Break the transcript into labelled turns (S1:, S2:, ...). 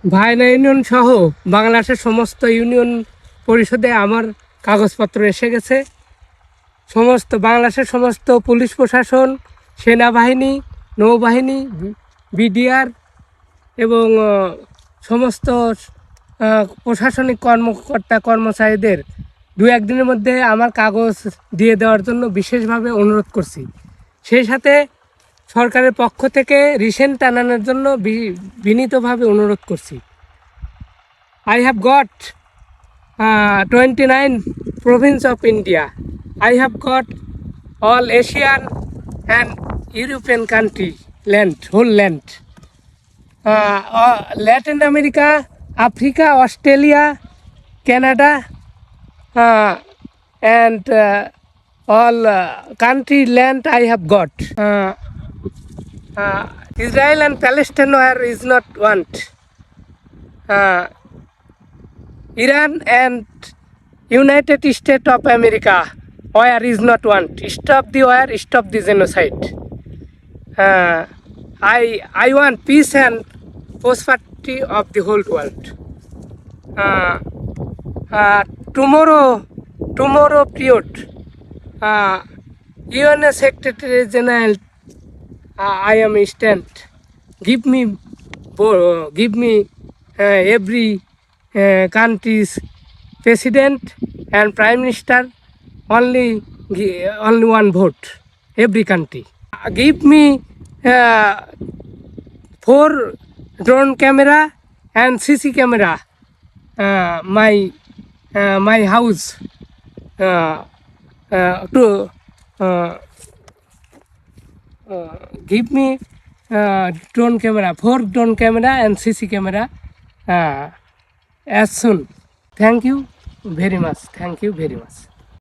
S1: ভায়না union সহ বাংলাদেশের সমস্ত ইউনিয়ন পরিষদে আমার কাগজপত্র এসে গেছে। সমস্ত বাংলাদেশের সমস্ত পুলিশ প্রশাসন, সেনাবাহিনী, নৌবাহিনী, বিডিআর এবং সমস্ত প্রশাসনিক কর্মকর্তা কর্মচারীদের দু একদিনের মধ্যে আমার কাগজ দিয়ে দেওয়ার জন্য বিশেষভাবে অনুরোধ করছি। সেই সাথে সরকারের পক্ষ থেকে রিসেন্ট টানানোর জন্য বিনীতভাবে অনুরোধ করছি। I have got 29 province of India. I have got all Asian and European country land, whole land. Latin America, Africa, Australia, Canada, and all country land I have got. Israel and Palestine where is not want. Iran and United States of America where is not want. Stop the war, stop the genocide. I want peace and prosperity of the whole world. Tomorrow period, UN Secretary General, I am stand. Give me every country's president and prime minister only one vote. Every country. Give me 4 drone camera and CC camera. My house to give me drone camera, 4 drone camera and CC camera as soon. Thank you very much.